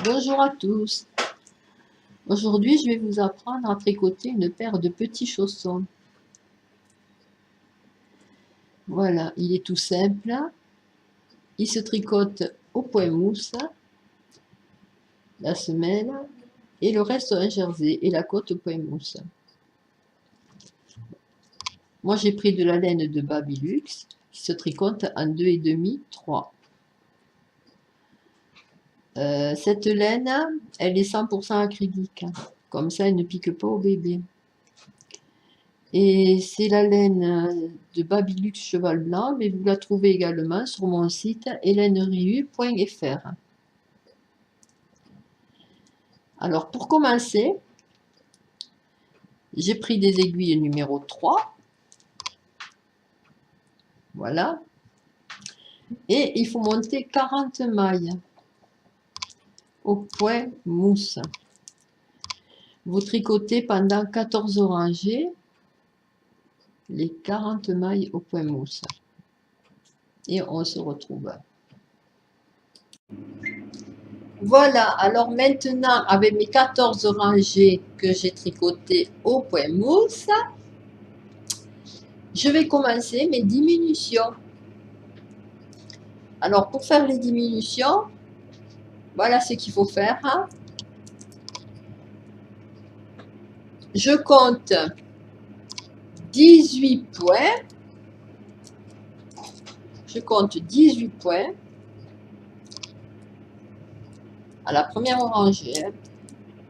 Bonjour à tous. Aujourd'hui, je vais vous apprendre à tricoter une paire de petits chaussons. Voilà, il est tout simple. Il se tricote au point mousse, la semelle, et le reste en jersey et la côte au point mousse. Moi, j'ai pris de la laine de Babylux qui se tricote en 2,5, 3. Cette laine, elle est 100% acrylique. Comme ça, elle ne pique pas au bébé. Et c'est la laine de Babylux Cheval Blanc, mais vous la trouvez également sur mon site hélèneriu.fr. Alors pour commencer, j'ai pris des aiguilles numéro 3. Voilà. Et il faut monter 40 mailles au point mousse. Vous tricotez pendant 14 rangées les 40 mailles au point mousse. Et on se retrouve. Voilà, alors maintenant, avec mes 14 rangées que j'ai tricotées au point mousse, je vais commencer mes diminutions. Alors, pour faire les diminutions, voilà ce qu'il faut faire. Je compte 18 points. Je compte 18 points à la première rangée.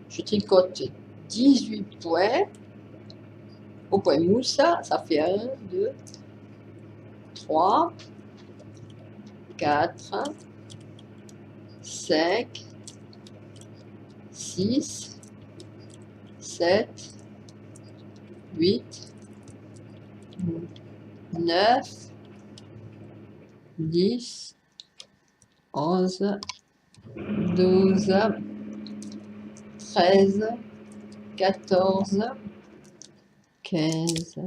Je tricote 18 points au point mousse. Ça fait 1, 2, 3, 4, 5, 6, 7, 8, 9, 10, 11, 12, 13, 14, 15,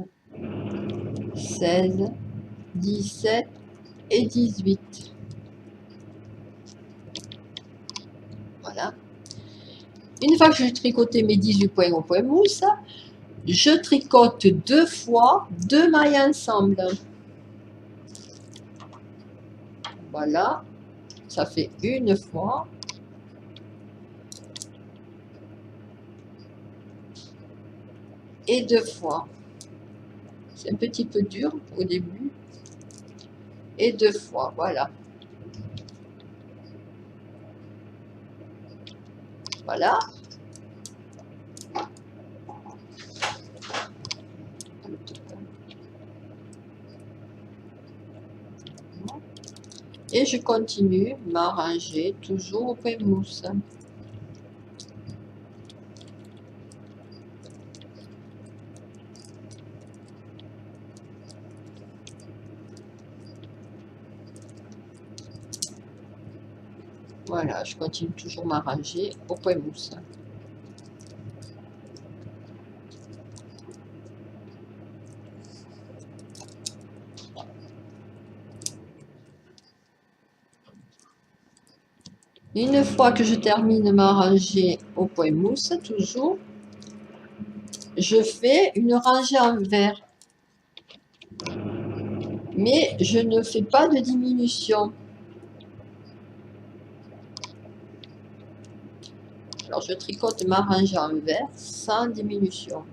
16, 17 et 18. Voilà. Une fois que j'ai tricoté mes 18 points au point mousse, je tricote 2 fois 2 mailles ensemble. Voilà, ça fait une fois. Et 2 fois. C'est un petit peu dur au début. Et 2 fois, voilà. Voilà. Et je continue ma rangée toujours au point mousse. Voilà, je continue toujours ma rangée au point mousse. Une fois que je termine ma rangée au point mousse, toujours, je fais une rangée en vert. Mais je ne fais pas de diminution. Alors je tricote ma rangée en vert sans diminution.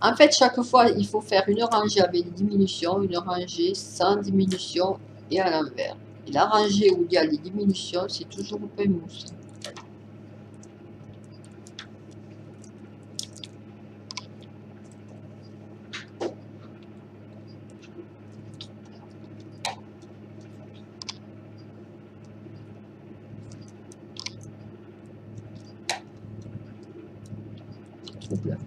En fait, chaque fois, il faut faire une rangée avec diminution, une rangée sans diminution et à l'envers. Et la rangée où il y a les diminutions, c'est toujours au point mousse. trouble.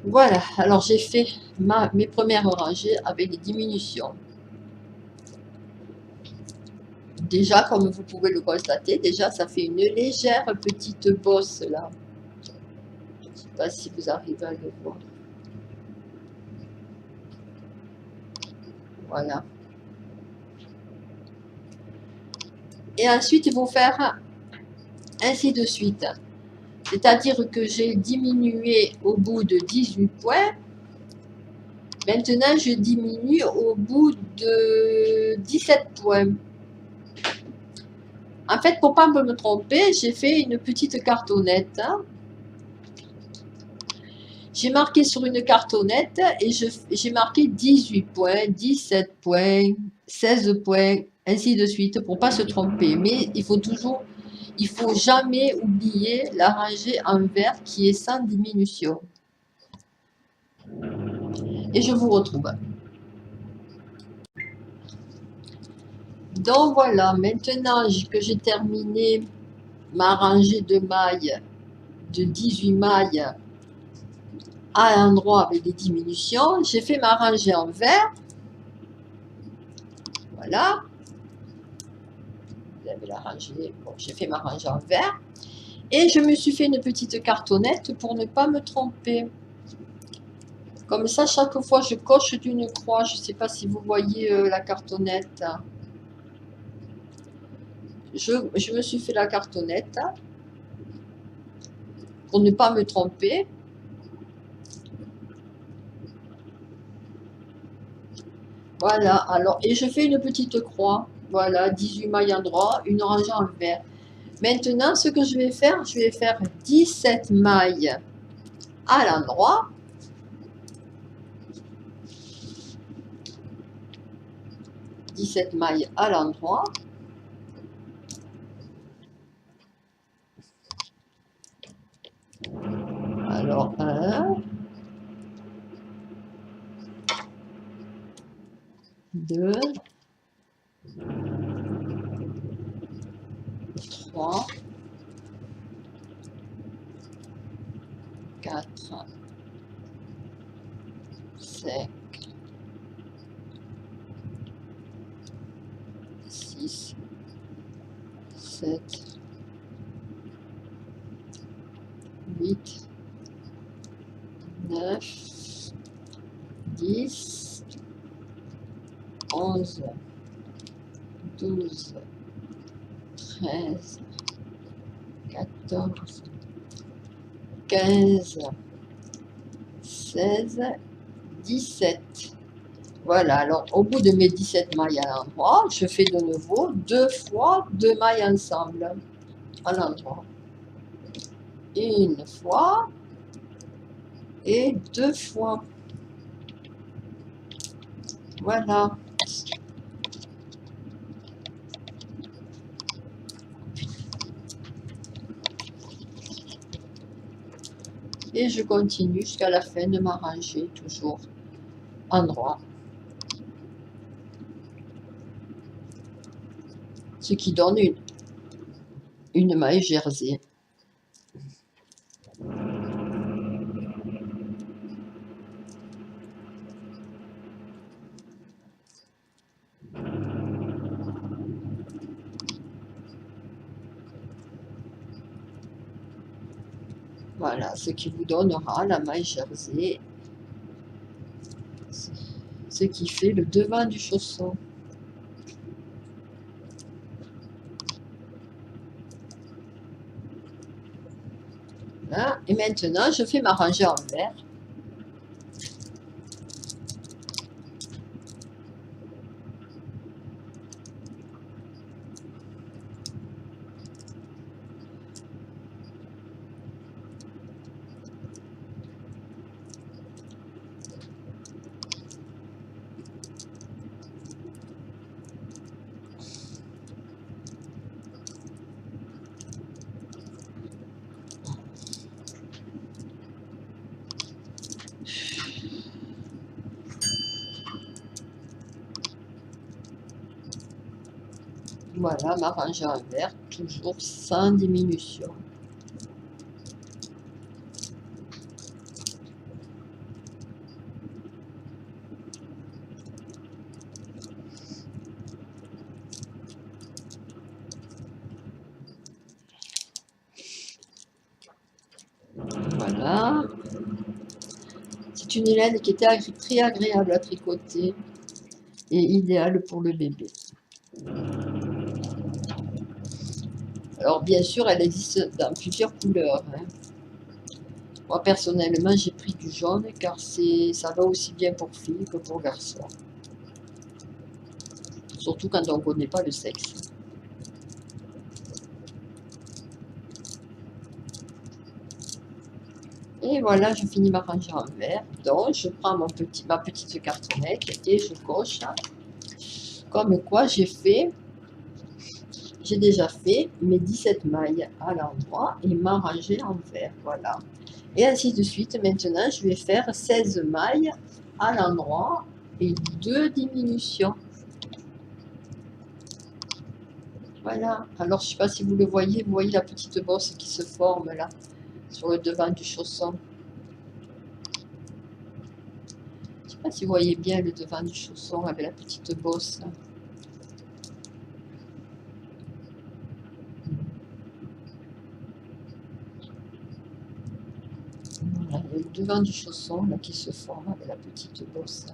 Voilà, alors j'ai fait mes premières rangées avec des diminutions. Déjà, comme vous pouvez le constater, déjà ça fait une légère petite bosse là. Je ne sais pas si vous arrivez à le voir. Voilà. Et ensuite, il faut faire ainsi de suite. C'est-à-dire que j'ai diminué au bout de 18 points. Maintenant, je diminue au bout de 17 points. En fait, pour ne pas me tromper, j'ai fait une petite cartonnette. J'ai marqué sur une cartonnette et j'ai marqué 18 points, 17 points, 16 points, ainsi de suite, pour ne pas se tromper. Mais il faut jamais oublier la rangée en vert qui est sans diminution. Et je vous retrouve. Donc voilà, maintenant que j'ai terminé ma rangée de mailles, de 18 mailles à l'endroit avec des diminutions, j'ai fait ma rangée en vert. Voilà. Vous avez la rangée. Bon, j'ai fait ma rangée en vert. Et je me suis fait une petite cartonnette pour ne pas me tromper. Comme ça, chaque fois, je coche d'une croix. Je ne sais pas si vous voyez la cartonnette. Je me suis fait la cartonnette pour ne pas me tromper. Voilà, alors, et je fais une petite croix. Voilà, 18 mailles endroit, une rangée en vert. Maintenant, ce que je vais faire 17 mailles à l'endroit. Mailles à l'endroit. Alors, 1, 2, 3, 4, 5, 6, 7, 8, 9, 10, 11, 12, 13, 14, 15, 16, 17. Voilà, alors au bout de mes 17 mailles à l'endroit, je fais de nouveau 2 fois 2 mailles ensemble à l'endroit. Une fois et 2 fois. Voilà. Et je continue jusqu'à la fin de ma rangée, toujours endroit. Ce qui donne une maille jersey. Voilà, ce qui vous donnera la maille jersey, ce qui fait le devant du chausson. Voilà. Et maintenant, je fais ma rangée en vert. Voilà, m'arranger en vert, toujours sans diminution. Voilà. C'est une laine qui était très agréable à tricoter et idéale pour le bébé. Alors bien sûr, elle existe dans plusieurs couleurs, hein. Moi personnellement, j'ai pris du jaune car ça va aussi bien pour filles que pour garçons. Surtout quand on ne connaît pas le sexe. Et voilà, je finis ma rangée en vert. Donc, je prends ma petite cartonnette et je coche comme quoi j'ai déjà fait mes 17 mailles à l'endroit et ma rangée en vert. Voilà. Et ainsi de suite. Maintenant, je vais faire 16 mailles à l'endroit et 2 diminutions. Voilà. Alors, je ne sais pas si vous le voyez. Vous voyez la petite bosse qui se forme là, sur le devant du chausson. Je ne sais pas si vous voyez bien le devant du chausson avec la petite bosse. Voilà, le devant du chausson là, qui se forme avec la petite bosse.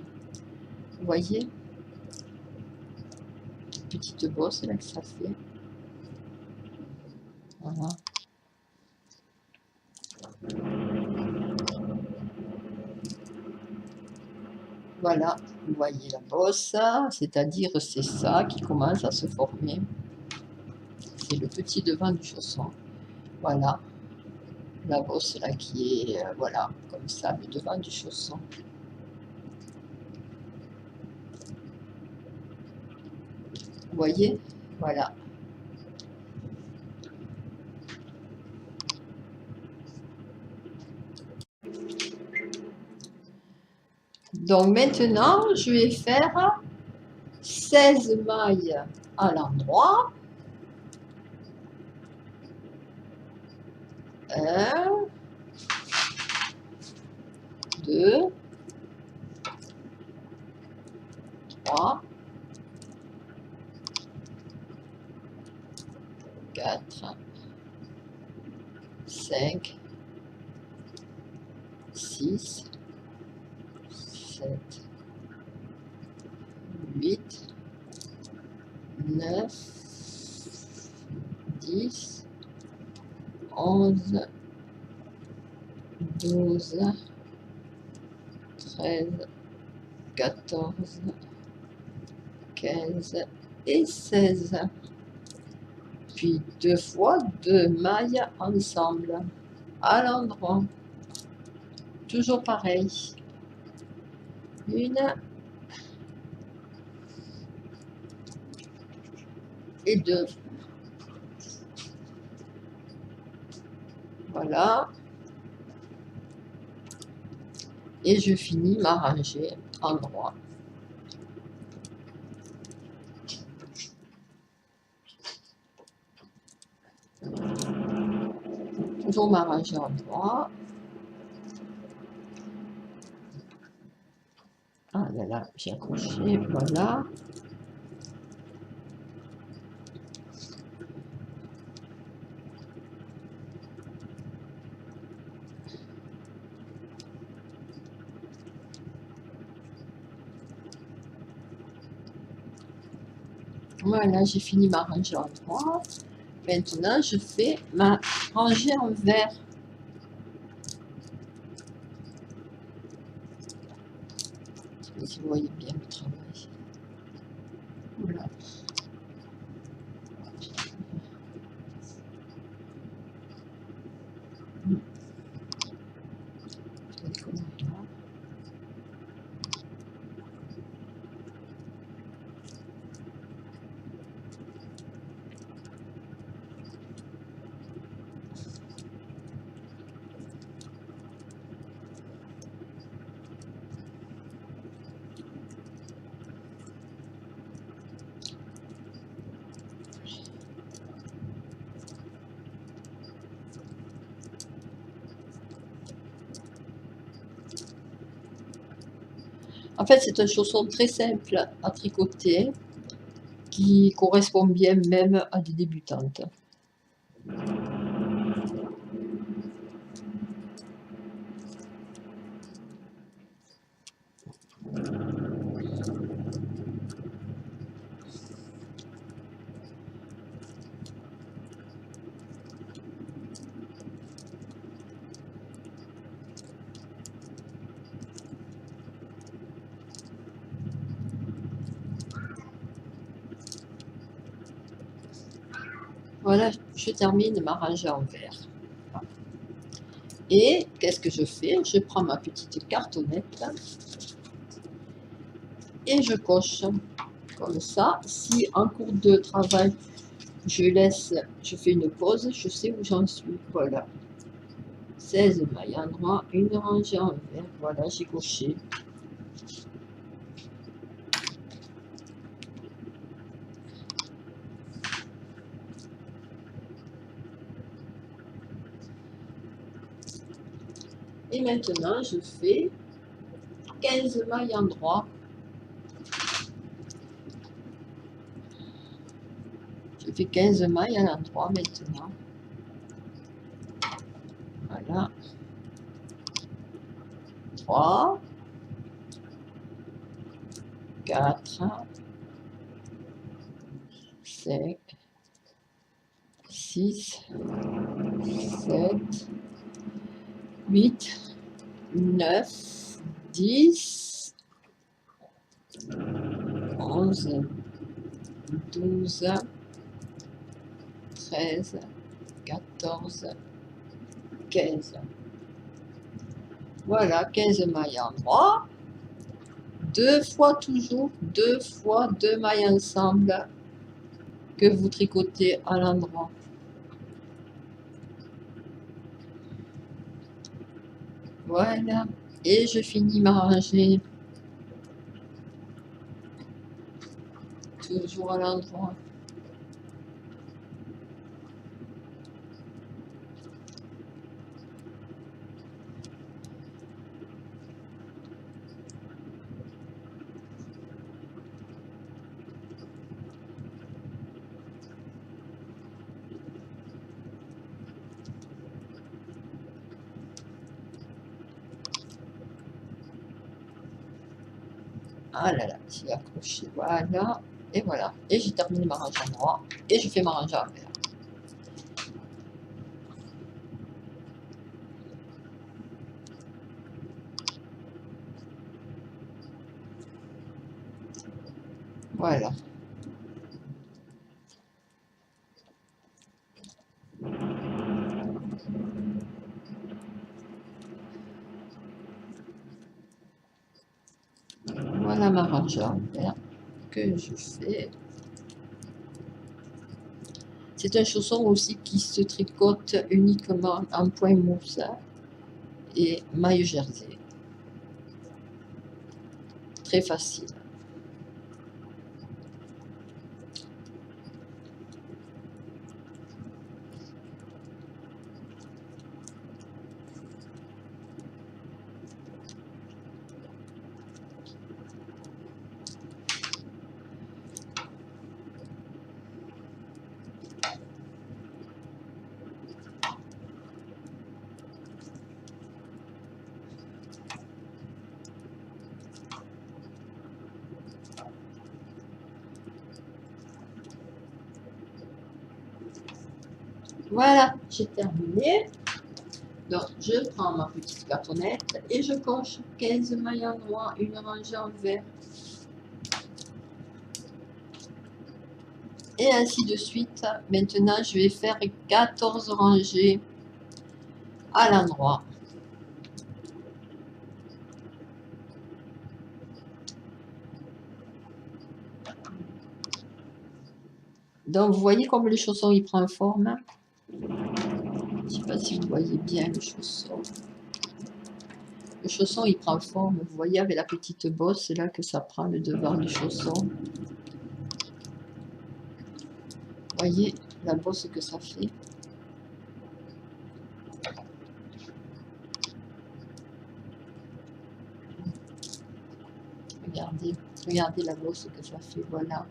Vous voyez? Petite bosse là que ça fait. Voilà. Voilà, vous voyez la bosse, c'est-à-dire c'est ça qui commence à se former. C'est le petit devant du chausson. Voilà, la bosse là qui est, voilà, comme ça, le devant du chausson. Vous voyez? Voilà. Donc maintenant, je vais faire 16 mailles à l'endroit. 1, 2, 3, 4, 5, 6, 7, 8, 9, 10, 11, 12, 13, 14, 15 et 16. Puis 2 fois 2 mailles ensemble à l'endroit. Toujours pareil. 1 et 2. Voilà. Et je finis ma rangée en droit. Toujours ma rangée en droit. Ah là là, j'ai accroché, voilà. Voilà, j'ai fini ma rangée en droit. Maintenant, je fais ma rangée en vert. Je sais pas si vous voyez bien le travail. Voilà. En fait, c'est un chausson très simple à tricoter qui correspond bien même à des débutantes. Voilà, je termine ma rangée en vert. Et qu'est-ce que je fais? Je prends ma petite cartonnette et je coche comme ça. Si en cours de travail, je fais une pause, je sais où j'en suis. Voilà. 16 mailles endroit, une rangée en vert. Voilà, j'ai coché. Et maintenant, je fais 15 mailles endroit. Je fais 15 mailles à l'endroit maintenant. Voilà. 3, 4, 5, 6, 7, 8, 9, 10, 11, 12, 13, 14, 15. Voilà, 15 mailles endroit. Deux fois toujours, deux fois deux mailles ensemble que vous tricotez à l'endroit. Voilà, et je finis ma rangée toujours à l'endroit. Ah là là, j'ai accroché, voilà, et voilà. Et j'ai terminé ma rangée en noir, et je fais ma rangée en vert. Voilà. Voilà ma rangée en vert que je fais. C'est un chausson aussi qui se tricote uniquement en point mousse et maille jersey. Très facile. Voilà, j'ai terminé. Donc, je prends ma petite cartonnette et je coche 15 mailles en noir, une rangée en vert. Et ainsi de suite. Maintenant, je vais faire 14 rangées à l'endroit. Donc, vous voyez comme le chausson il prend forme. Je ne sais pas si vous voyez bien le chausson. Le chausson il prend forme. Vous voyez avec la petite bosse, c'est là que ça prend le devant du chausson. Vous voyez la bosse que ça fait. Regardez la bosse que ça fait, voilà.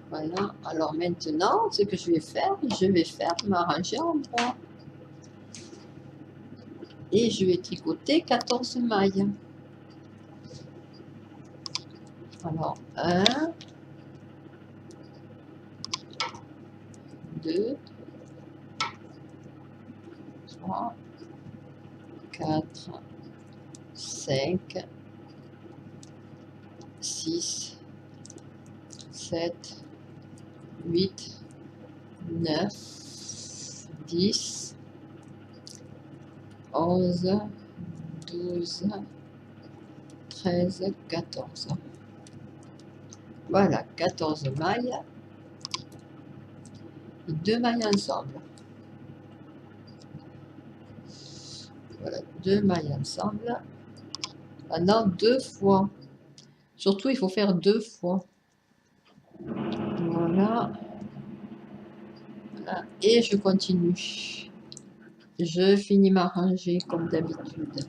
Voilà, alors maintenant, ce que je vais faire m'arranger en droit. Et je vais tricoter 14 mailles. Alors, 1, 2, 3, 4, 5, 6, 7, 8, 9, 10, 11, 12, 13, 14. Voilà, 14 mailles. 2 mailles ensemble. Voilà, 2 mailles ensemble. Pendant 2 fois. Surtout, il faut faire 2 fois. Voilà. Voilà. Et je continue. Je finis ma rangée comme d'habitude.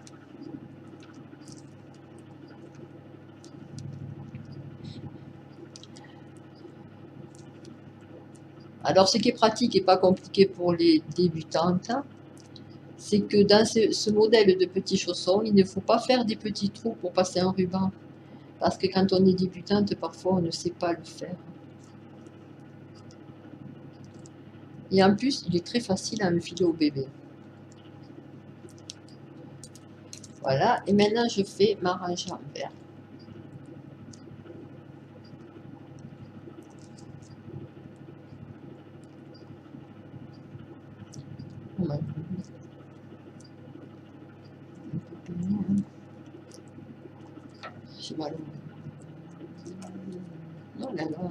Alors, ce qui est pratique et pas compliqué pour les débutantes, c'est que dans ce modèle de petits chaussons, il ne faut pas faire des petits trous pour passer un ruban. Parce que quand on est débutante, parfois, on ne sait pas le faire. Et en plus, il est très facile à enfiler au bébé. Voilà, et maintenant, je fais ma rangée en vert. J'ai mal au... Oh là là.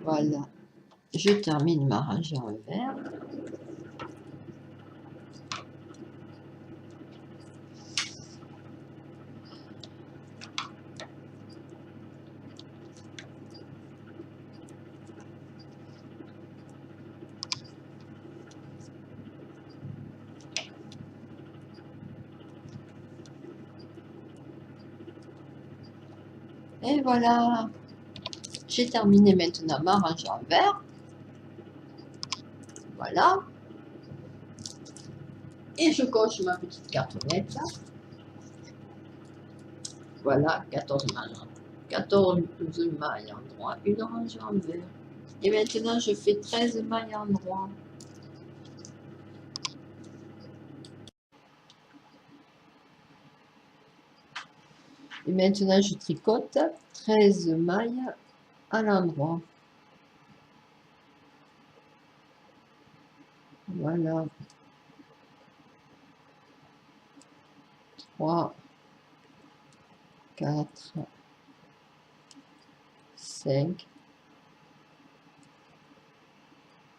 Voilà, je termine ma rangée en vert. Et voilà, j'ai terminé maintenant ma rangée en vert. Voilà. Et je coche ma petite cartonnette là. Voilà, 14 mailles. 14 mailles en droit, une rangée en vert. Et maintenant, je fais 13 mailles en droit. Et maintenant, je tricote 13 mailles à l'endroit. Voilà. 3, 4, 5,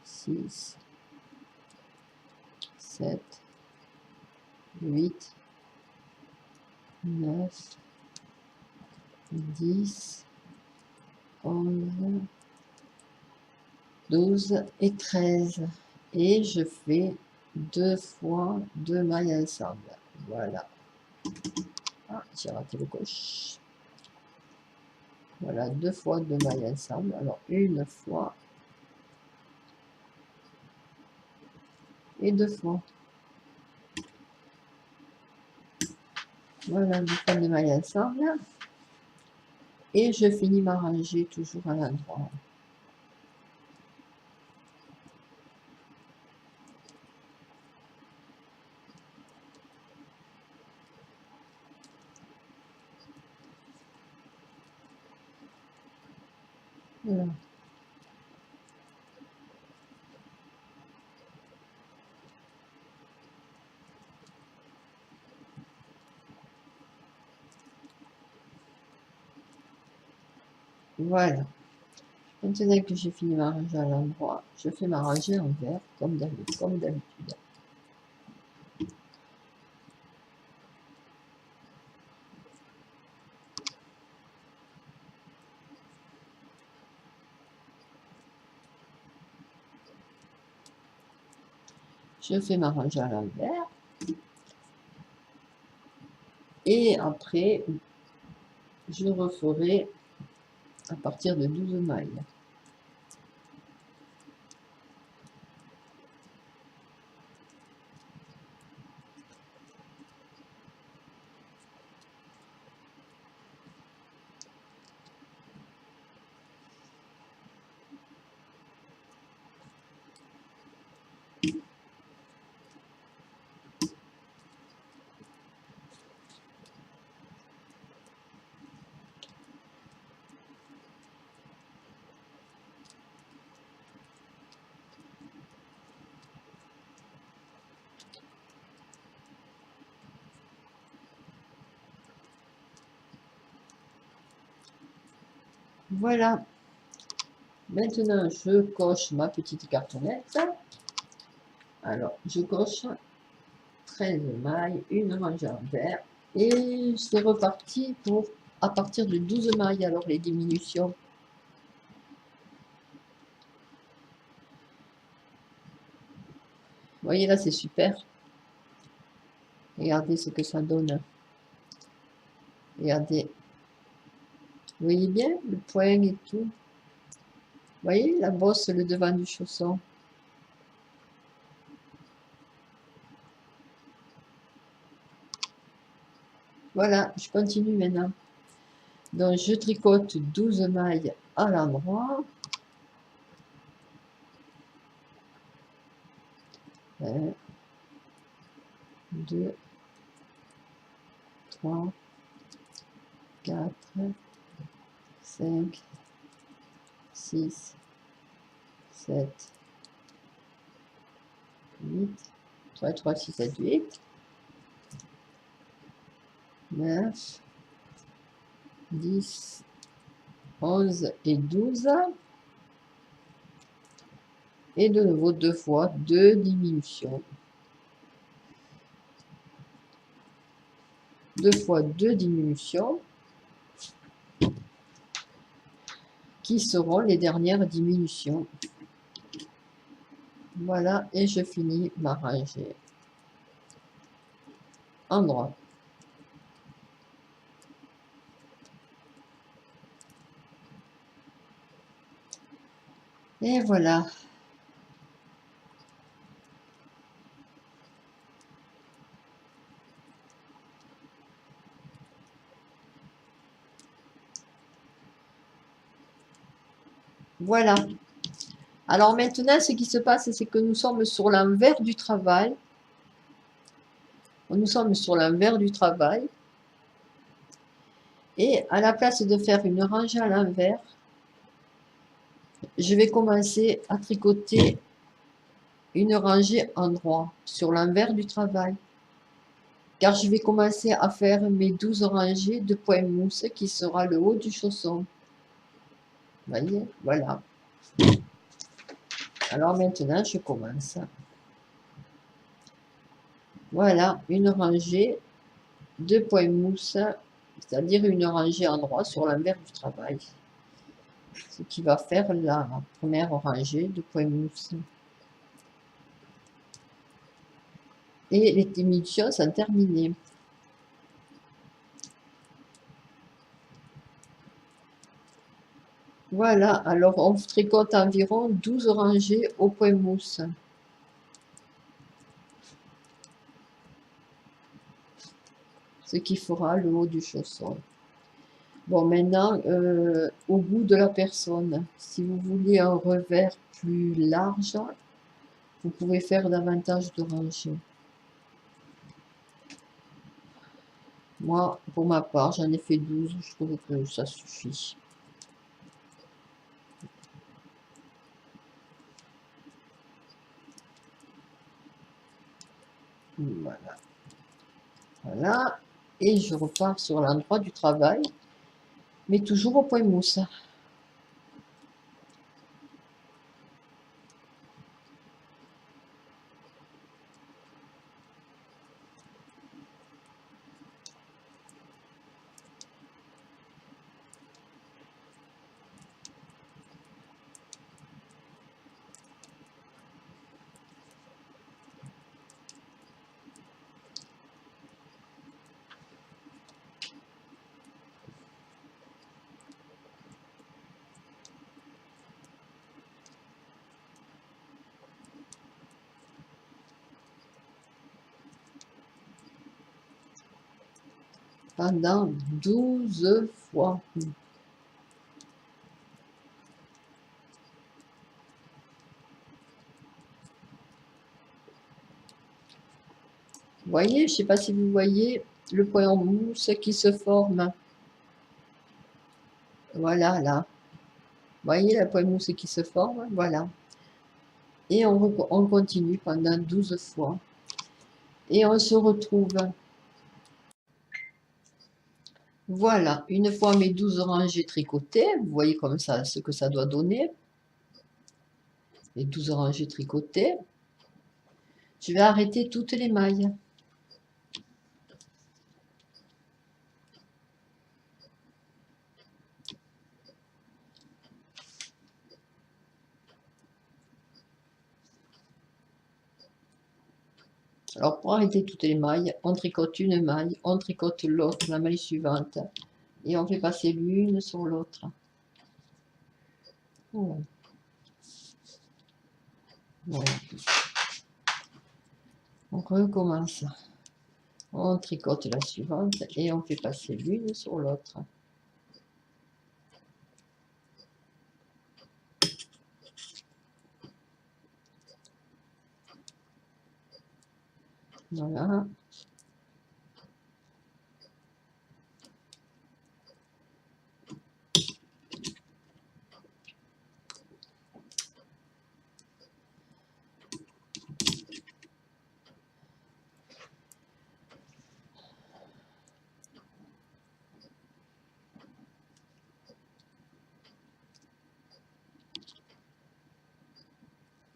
6, 7, 8, 9, 10, 11, 12 et 13. Et je fais 2 fois 2 mailles ensemble. Voilà. Ah, j'ai raté le gauche. Voilà, 2 fois 2 mailles ensemble. Alors, une fois et 2 fois. Voilà, 2 fois 2 mailles ensemble. Et je finis ma rangée toujours à l'endroit. Voilà. Voilà. Maintenant que j'ai fini ma rangée à l'endroit, je fais ma rangée en vert, comme d'habitude. Je fais ma rangée à l'envers. Et après, je referai à partir de 12 mailles. Voilà. Maintenant, je coche ma petite cartonnette. Alors, je coche 13 mailles, une rangée en vert. Et c'est reparti pour à partir de 12 mailles, alors les diminutions. Vous voyez là, c'est super. Regardez ce que ça donne. Regardez. Vous voyez bien le point et tout. Vous voyez la bosse, le devant du chausson. Voilà, je continue maintenant. Donc, je tricote 12 mailles à l'endroit. 1, 2, 3, 4, 5, 6, 7, 8, 3, 3, 6, 7, 8, 9, 10, 11 et 12. Et de nouveau 2 fois 2 diminutions. 2 fois 2 diminutions qui seront les dernières diminutions. Voilà, et je finis ma rangée en droit. Et voilà. Voilà. Alors maintenant, ce qui se passe, c'est que nous sommes sur l'envers du travail. Nous sommes sur l'envers du travail. Et à la place de faire une rangée à l'envers, je vais commencer à tricoter une rangée en droit sur l'envers du travail. Car je vais commencer à faire mes 12 rangées de points mousse qui sera le haut du chausson. Vous voyez, voilà. Alors maintenant, je commence. Voilà, une rangée de points mousse, c'est-à-dire une rangée en droit sur l'envers du travail. Ce qui va faire la première rangée de points mousse. Et les diminutions sont terminées. Voilà, alors on tricote environ 12 rangées au point mousse. Ce qui fera le haut du chausson. Bon, maintenant, au goût de la personne. Si vous voulez un revers plus large, vous pouvez faire davantage de rangées. Moi, pour ma part, j'en ai fait 12. Je trouve que ça suffit. Voilà. Voilà. Et je repars sur l'endroit du travail, mais toujours au point mousse. pendant 12 fois. Vous voyez, je ne sais pas si vous voyez le point en mousse qui se forme. Voilà, là. Vous voyez la point mousse qui se forme? Voilà. Et on continue pendant 12 fois. Et on se retrouve. Voilà, une fois mes 12 rangées tricotées, vous voyez comme ça ce que ça doit donner. Les 12 rangées tricotées. Je vais arrêter toutes les mailles. Alors pour arrêter toutes les mailles, on tricote une maille, on tricote l'autre, la maille suivante, et on fait passer l'une sur l'autre. Voilà. Voilà. On recommence. On tricote la suivante et on fait passer l'une sur l'autre. Voilà.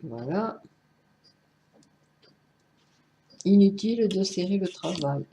Voilà. Inutile de serrer le travail.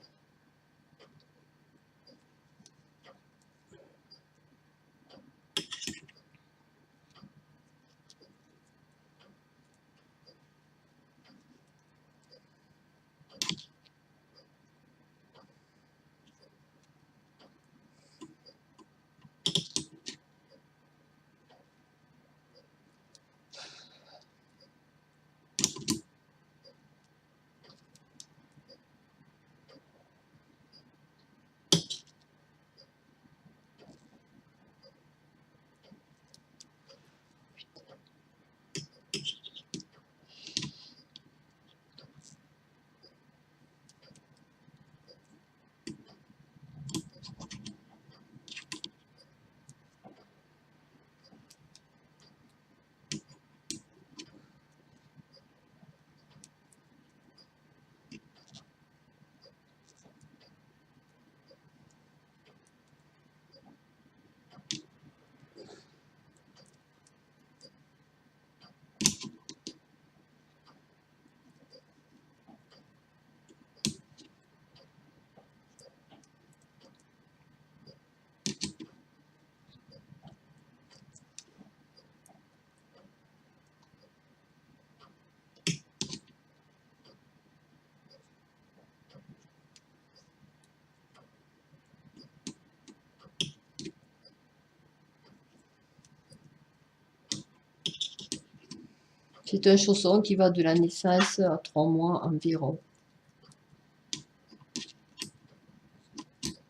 C'est un chausson qui va de la naissance à 3 mois environ.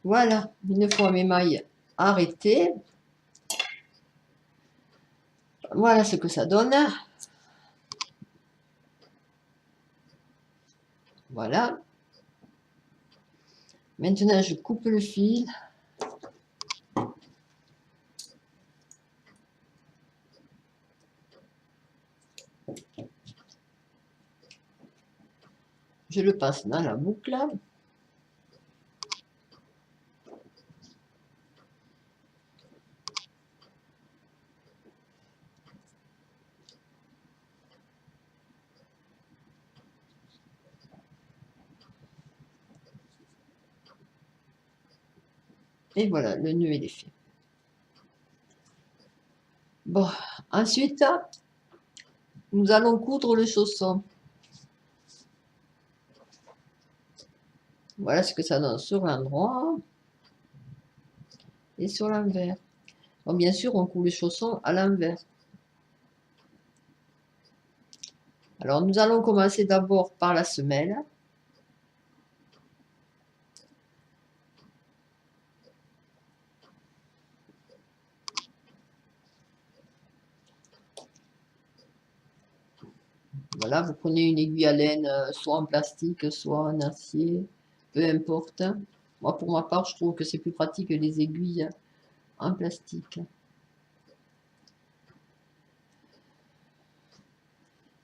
Voilà, une fois mes mailles arrêtées, voilà ce que ça donne. Voilà. Maintenant, je coupe le fil. Je le passe dans la boucle. Et voilà, le nœud il est fait. Bon, ensuite, nous allons coudre le chausson. Voilà ce que ça donne sur l'endroit et sur l'envers. Bon, bien sûr, on coud le chausson à l'envers. Alors, nous allons commencer d'abord par la semelle. Voilà, vous prenez une aiguille à laine, soit en plastique, soit en acier, peu importe. Moi, pour ma part, je trouve que c'est plus pratique que les aiguilles en plastique.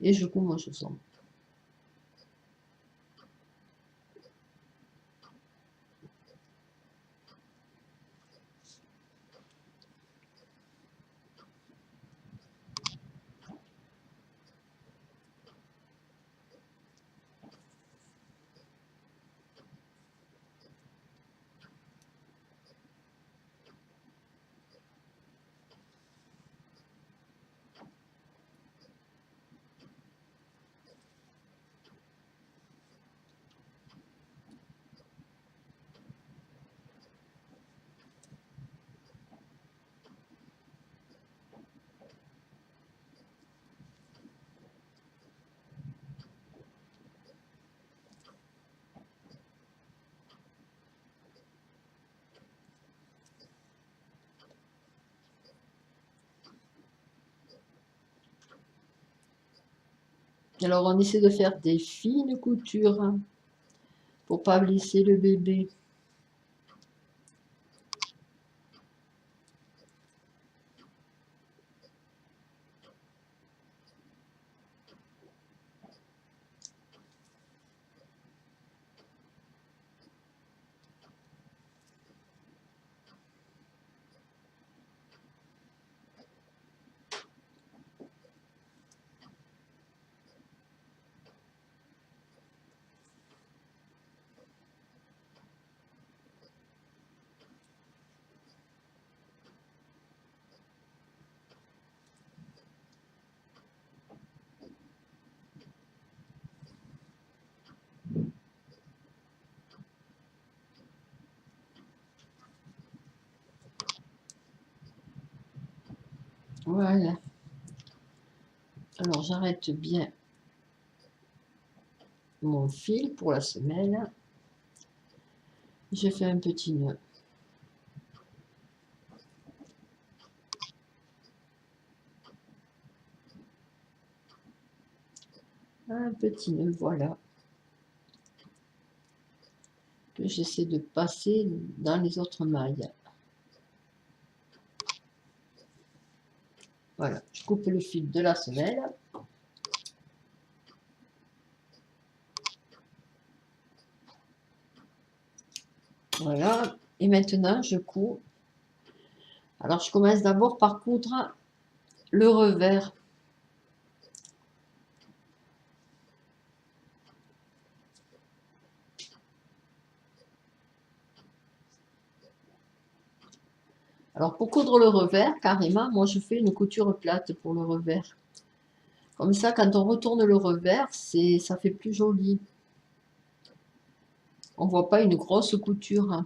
Et je couds mon chausson. Alors, on essaie de faire des fines coutures pour pas blesser le bébé. Voilà. Alors, j'arrête bien mon fil pour la semelle. Je fais un petit nœud. Un petit nœud, voilà. Que j'essaie de passer dans les autres mailles. Voilà, je coupe le fil de la semelle. Voilà, et maintenant je couds. Alors je commence d'abord par coudre le revers. Alors pour coudre le revers, carrément, moi je fais une couture plate pour le revers. Comme ça, quand on retourne le revers, ça fait plus joli. On voit pas une grosse couture.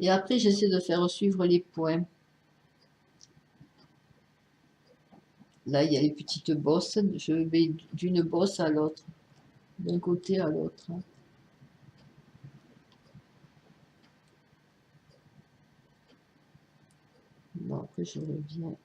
Et après, j'essaie de faire suivre les points. Là, il y a les petites bosses. Je vais d'une bosse à l'autre, d'un côté à l'autre. Bon, après, je reviens.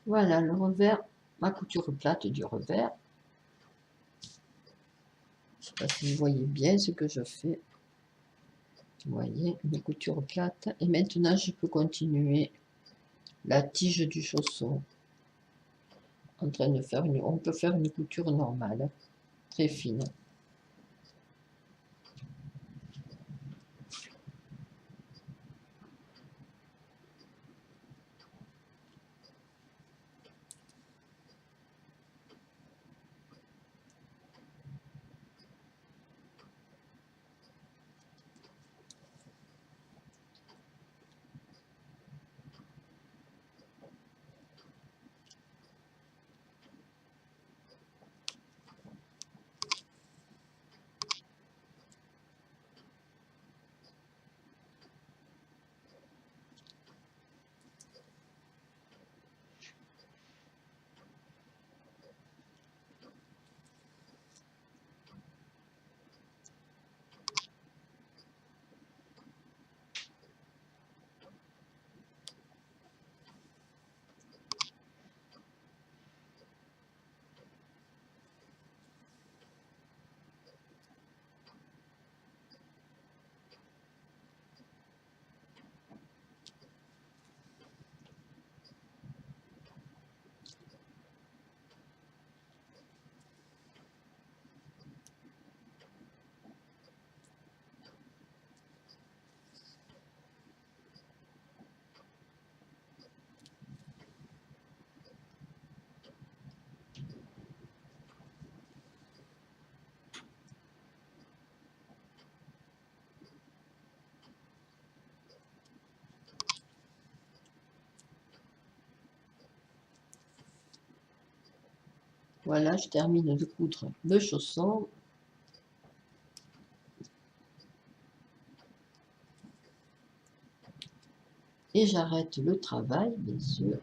Voilà le revers, ma couture plate du revers. Je ne sais pas si vous voyez bien ce que je fais. Vous voyez, une couture plate. Et maintenant, je peux continuer la tige du chausson. En train de faire on peut faire une couture normale, très fine. Voilà, je termine de coudre le chausson. Et j'arrête le travail, bien sûr,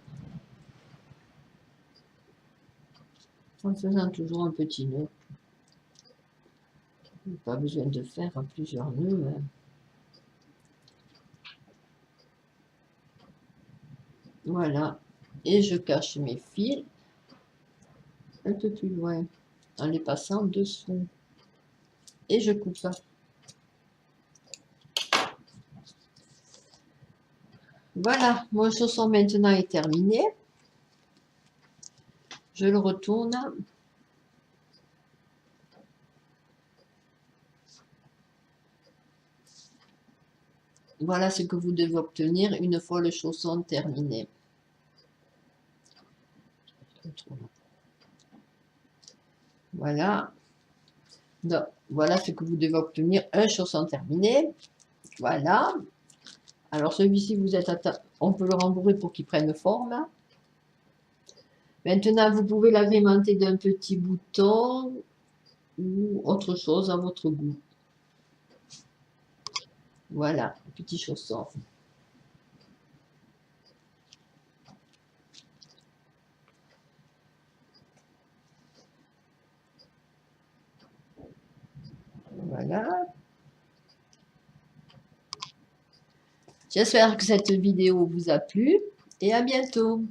en faisant toujours un petit nœud. Pas besoin de faire plusieurs nœuds. Hein. Voilà. Et je cache mes fils un peu plus loin, en les passant dessous. Et je coupe. Voilà, mon chausson maintenant est terminé. Je le retourne. Voilà ce que vous devez obtenir une fois le chausson terminé. Voilà. Donc, voilà ce que vous devez obtenir, un chausson terminé. Voilà. Alors celui-ci, on peut le rembourrer pour qu'il prenne forme. Maintenant, vous pouvez l'agrémenter d'un petit bouton ou autre chose à votre goût. Voilà, petit chausson. Voilà. J'espère que cette vidéo vous a plu et à bientôt.